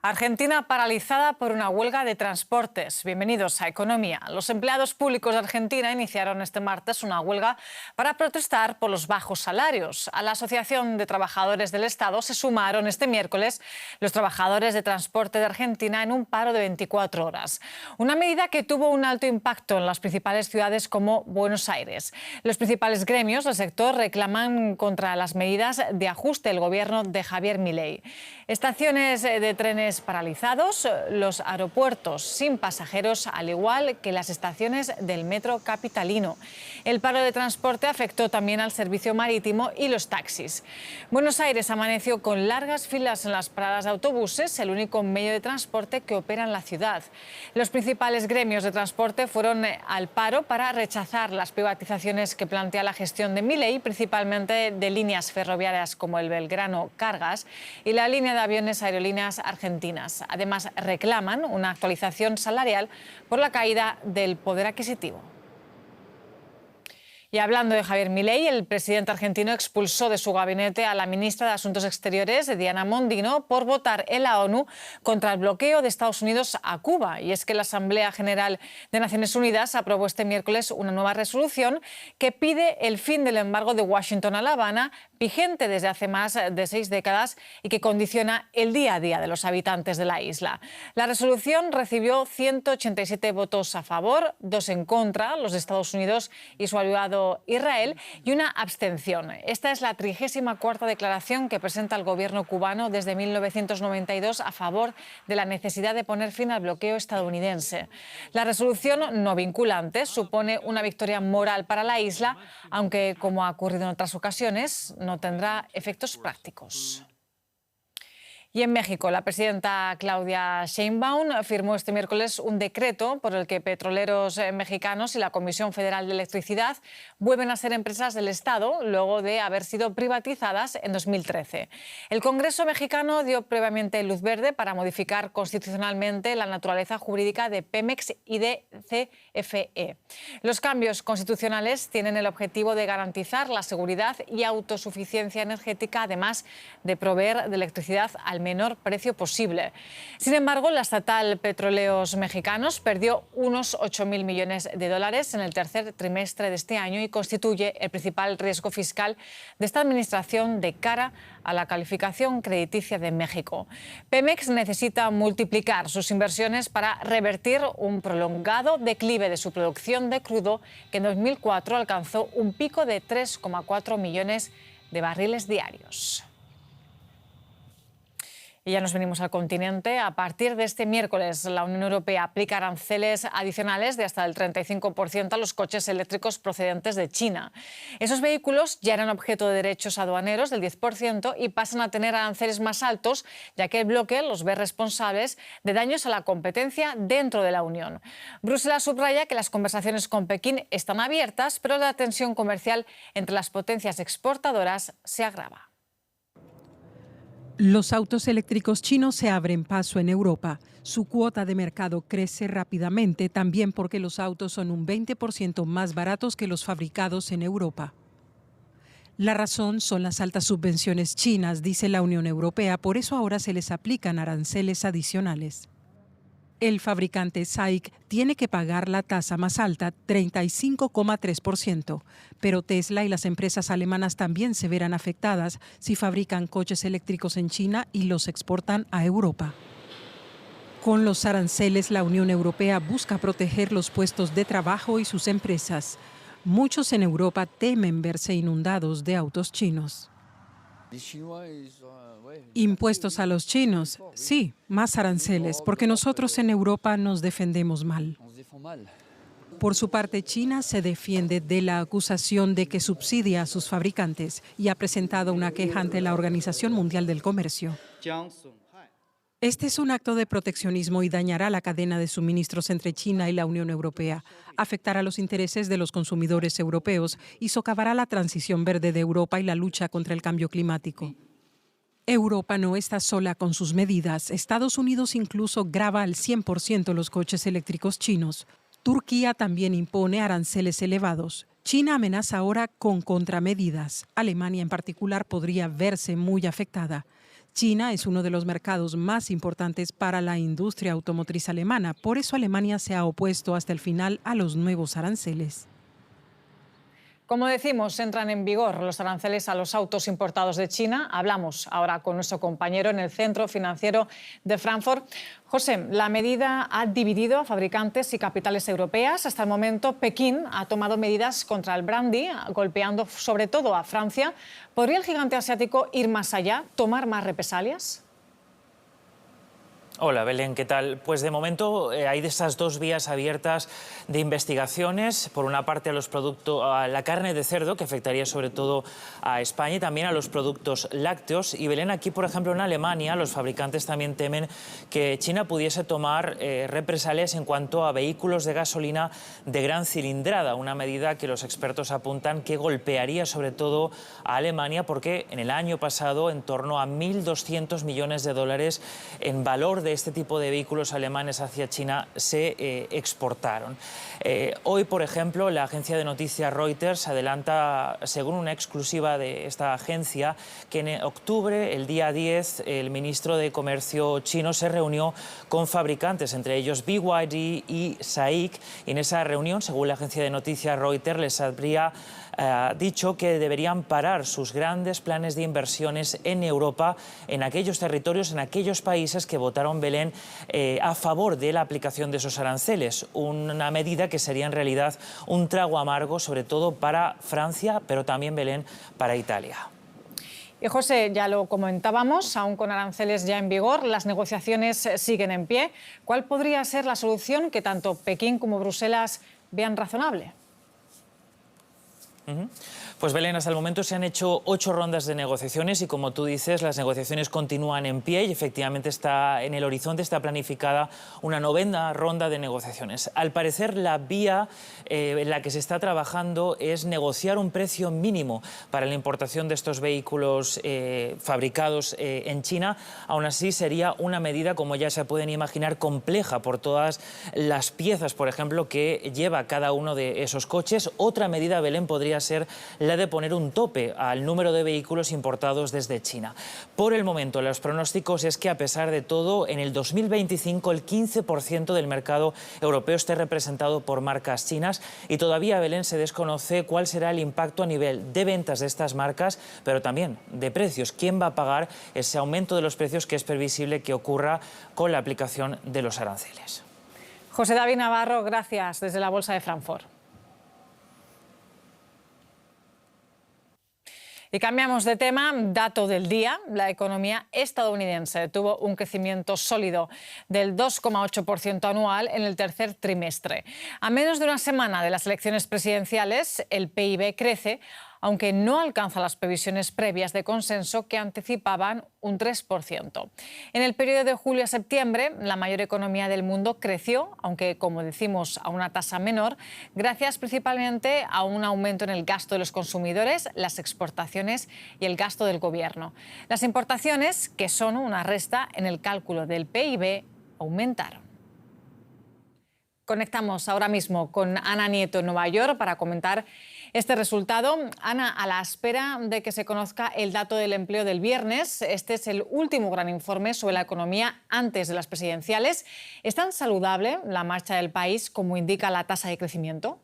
Argentina paralizada por una huelga de transportes. Bienvenidos a Economía. Los empleados públicos de Argentina iniciaron este martes una huelga para protestar por los bajos salarios. A la Asociación de Trabajadores del Estado se sumaron este miércoles los trabajadores de transporte de Argentina en un paro de 24 horas. Una medida que tuvo un alto impacto en las principales ciudades como Buenos Aires. Los principales gremios del sector reclaman contra las medidas de ajuste del gobierno de Javier Milei. Estaciones de trenes paralizados, los aeropuertos sin pasajeros, al igual que las estaciones del metro capitalino. El paro de transporte afectó también al servicio marítimo y los taxis. Buenos Aires amaneció con largas filas en las paradas de autobuses, el único medio de transporte que opera en la ciudad. Los principales gremios de transporte fueron al paro para rechazar las privatizaciones que plantea la gestión de Milei, principalmente de líneas ferroviarias como el Belgrano Cargas y la línea de aviones Aerolíneas Argentinas. Además, reclaman una actualización salarial por la caída del poder adquisitivo. Y hablando de Javier Milei, el presidente argentino expulsó de su gabinete a la ministra de Asuntos Exteriores, Diana Mondino, por votar en la ONU contra el bloqueo de Estados Unidos a Cuba. Y es que la Asamblea General de Naciones Unidas aprobó este miércoles una nueva resolución que pide el fin del embargo de Washington a La Habana, vigente desde hace más de 6 décadas y que condiciona el día a día de los habitantes de la isla. La resolución recibió 187 votos a favor, 2 en contra, los de Estados Unidos y su aliado Israel, y una abstención. Esta es la 34ª declaración que presenta el gobierno cubano desde 1992 a favor de la necesidad de poner fin al bloqueo estadounidense. La resolución no vinculante supone una victoria moral para la isla, aunque, como ha ocurrido en otras ocasiones, no tendrá efectos prácticos. Y en México, la presidenta Claudia Sheinbaum firmó este miércoles un decreto por el que petroleros mexicanos y la Comisión Federal de Electricidad vuelven a ser empresas del Estado luego de haber sido privatizadas en 2013. El Congreso mexicano dio previamente luz verde para modificar constitucionalmente la naturaleza jurídica de Pemex y de CFE. Los cambios constitucionales tienen el objetivo de garantizar la seguridad y autosuficiencia energética, además de proveer de electricidad al menor precio posible. Sin embargo, la estatal Petróleos Mexicanos perdió unos 8.000 millones de dólares en el tercer trimestre de este año y constituye el principal riesgo fiscal de esta administración de cara a la calificación crediticia de México. Pemex necesita multiplicar sus inversiones para revertir un prolongado declive de su producción de crudo, que en 2004 alcanzó un pico de 3,4 millones de barriles diarios. Y ya nos venimos al continente. A partir de este miércoles, la Unión Europea aplica aranceles adicionales de hasta el 35% a los coches eléctricos procedentes de China. Esos vehículos ya eran objeto de derechos aduaneros del 10% y pasan a tener aranceles más altos, ya que el bloque los ve responsables de daños a la competencia dentro de la Unión. Bruselas subraya que las conversaciones con Pekín están abiertas, pero la tensión comercial entre las potencias exportadoras se agrava. Los autos eléctricos chinos se abren paso en Europa. Su cuota de mercado crece rápidamente, también porque los autos son un 20% más baratos que los fabricados en Europa. La razón son las altas subvenciones chinas, dice la Unión Europea, por eso ahora se les aplican aranceles adicionales. El fabricante SAIC tiene que pagar la tasa más alta, 35,3%, pero Tesla y las empresas alemanas también se verán afectadas si fabrican coches eléctricos en China y los exportan a Europa. Con los aranceles, la Unión Europea busca proteger los puestos de trabajo y sus empresas. Muchos en Europa temen verse inundados de autos chinos. Impuestos a los chinos, sí, más aranceles, porque nosotros en Europa nos defendemos mal. Por su parte, China se defiende de la acusación de que subsidia a sus fabricantes y ha presentado una queja ante la Organización Mundial del Comercio. Este es un acto de proteccionismo y dañará la cadena de suministros entre China y la Unión Europea, afectará los intereses de los consumidores europeos y socavará la transición verde de Europa y la lucha contra el cambio climático. Europa no está sola con sus medidas. Estados Unidos incluso grava al 100% los coches eléctricos chinos. Turquía también impone aranceles elevados. China amenaza ahora con contramedidas. Alemania en particular podría verse muy afectada. China es uno de los mercados más importantes para la industria automotriz alemana. Por eso Alemania se ha opuesto hasta el final a los nuevos aranceles. Como decimos, entran en vigor los aranceles a los autos importados de China. Hablamos ahora con nuestro compañero en el Centro Financiero de Frankfurt. José, la medida ha dividido a fabricantes y capitales europeas. Hasta el momento, Pekín ha tomado medidas contra el brandy, golpeando sobre todo a Francia. ¿Podría el gigante asiático ir más allá, tomar más represalias? Hola Belén, ¿qué tal? Pues de momento hay de esas dos vías abiertas de investigaciones. Por una parte a la carne de cerdo, que afectaría sobre todo a España, y también a los productos lácteos. Y Belén, aquí por ejemplo en Alemania los fabricantes también temen que China pudiese tomar represalias en cuanto a vehículos de gasolina de gran cilindrada, una medida que los expertos apuntan que golpearía sobre todo a Alemania, porque en el año pasado en torno a 1.200 millones de dólares en valor de este tipo de vehículos alemanes hacia China se exportaron. Hoy, por ejemplo, la agencia de noticias Reuters adelanta, según una exclusiva de esta agencia, que en octubre, el día 10, el ministro de Comercio chino se reunió con fabricantes, entre ellos BYD y SAIC, y en esa reunión, según la agencia de noticias Reuters, les habría dicho que deberían parar sus grandes planes de inversiones en Europa, en aquellos territorios, en aquellos países que votaron, Belén, a favor de la aplicación de esos aranceles. Una medida que sería en realidad un trago amargo, sobre todo para Francia, pero también, Belén, para Italia. Y José, ya lo comentábamos, aún con aranceles ya en vigor, las negociaciones siguen en pie. ¿Cuál podría ser la solución que tanto Pekín como Bruselas vean razonable? Pues Belén, hasta el momento se han hecho 8 rondas de negociaciones y, como tú dices, las negociaciones continúan en pie y efectivamente está en el horizonte, está planificada una 9ª ronda de negociaciones. Al parecer, la vía en la que se está trabajando es negociar un precio mínimo para la importación de estos vehículos fabricados en China. Aún así, sería una medida, como ya se pueden imaginar, compleja por todas las piezas, por ejemplo, que lleva cada uno de esos coches. Otra medida, Belén, podría ser la de poner un tope al número de vehículos importados desde China. Por el momento, los pronósticos es que, a pesar de todo, en el 2025 el 15% del mercado europeo esté representado por marcas chinas y todavía, Belén, se desconoce cuál será el impacto a nivel de ventas de estas marcas, pero también de precios. ¿Quién va a pagar ese aumento de los precios que es previsible que ocurra con la aplicación de los aranceles? José David Navarro, gracias desde la Bolsa de Frankfurt. Y cambiamos de tema, dato del día. La economía estadounidense tuvo un crecimiento sólido del 2,8% anual en el tercer trimestre. A menos de una semana de las elecciones presidenciales, el PIB crece, aunque no alcanza las previsiones previas de consenso que anticipaban un 3%. En el periodo de julio a septiembre, la mayor economía del mundo creció, aunque, como decimos, a una tasa menor, gracias principalmente a un aumento en el gasto de los consumidores, las exportaciones y el gasto del gobierno. Las importaciones, que son una resta en el cálculo del PIB, aumentaron. Conectamos ahora mismo con Ana Nieto en Nueva York para comentar este resultado. Ana, a la espera de que se conozca el dato del empleo del viernes, este es el último gran informe sobre la economía antes de las presidenciales. ¿Es tan saludable la marcha del país como indica la tasa de crecimiento?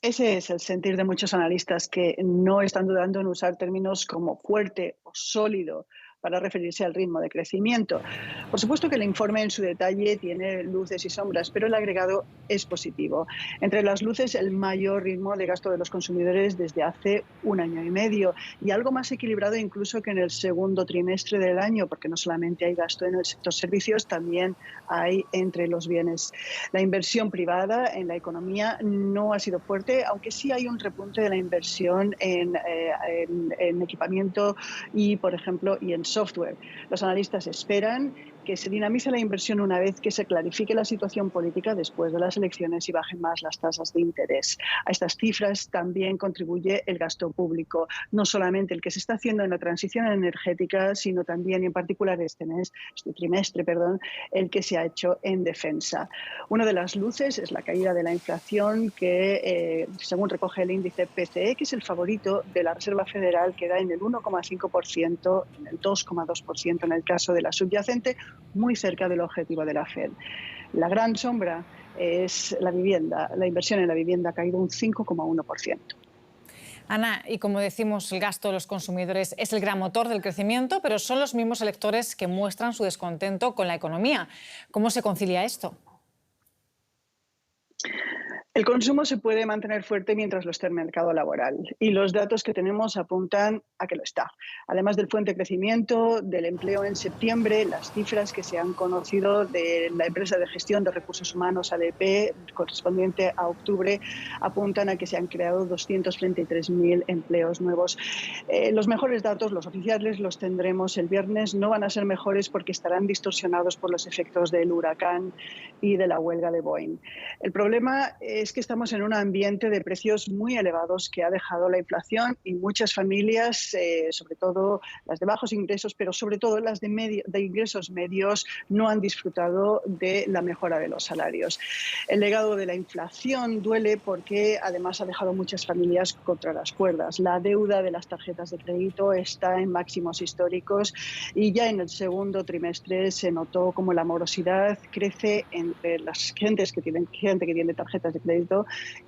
Ese es el sentir de muchos analistas, que no están dudando en usar términos como fuerte o sólido para referirse al ritmo de crecimiento. Por supuesto que el informe en su detalle tiene luces y sombras, pero el agregado es positivo. Entre las luces, el mayor ritmo de gasto de los consumidores desde hace 1 año y medio y algo más equilibrado incluso que en el segundo trimestre del año, porque no solamente hay gasto en el sector servicios, también hay entre los bienes. La inversión privada en la economía no ha sido fuerte, aunque sí hay un repunte de la inversión en equipamiento y, por ejemplo, y en software. Los analistas esperan que se dinamice la inversión una vez que se clarifique la situación política después de las elecciones y bajen más las tasas de interés. A estas cifras también contribuye el gasto público, no solamente el que se está haciendo en la transición energética, sino también, en particular este trimestre, el que se ha hecho en defensa. Una de las luces es la caída de la inflación que, según recoge el índice PCE, que es el favorito de la Reserva Federal, queda en el 1,5%, en el 2,2% en el caso de la subyacente, muy cerca del objetivo de la FED. La gran sombra es la vivienda. La inversión en la vivienda ha caído un 5,1%. Ana, y como decimos, el gasto de los consumidores es el gran motor del crecimiento, pero son los mismos electores que muestran su descontento con la economía. ¿Cómo se concilia esto? El consumo se puede mantener fuerte mientras lo esté el mercado laboral y los datos que tenemos apuntan a que lo está. Además del fuerte crecimiento del empleo en septiembre, las cifras que se han conocido de la empresa de gestión de recursos humanos ADP correspondiente a octubre apuntan a que se han creado 233.000 empleos nuevos. Los mejores datos, los oficiales, los tendremos el viernes. No van a ser mejores porque estarán distorsionados por los efectos del huracán y de la huelga de Boeing. El problema es que estamos en un ambiente de precios muy elevados que ha dejado la inflación y muchas familias, sobre todo las de bajos ingresos, pero sobre todo las de ingresos medios, no han disfrutado de la mejora de los salarios. El legado de la inflación duele porque además ha dejado muchas familias contra las cuerdas. La deuda de las tarjetas de crédito está en máximos históricos y ya en el segundo trimestre se notó como la morosidad crece entre las gente que tiene tarjetas de crédito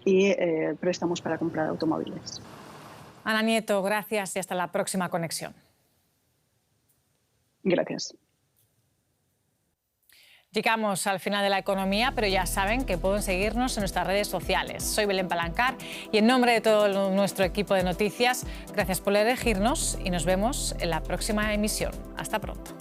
y préstamos para comprar automóviles. Ana Nieto, gracias y hasta la próxima conexión. Gracias. Llegamos al final de la economía, pero ya saben que pueden seguirnos en nuestras redes sociales. Soy Belén Palancar y en nombre de todo nuestro equipo de noticias, gracias por elegirnos y nos vemos en la próxima emisión. Hasta pronto.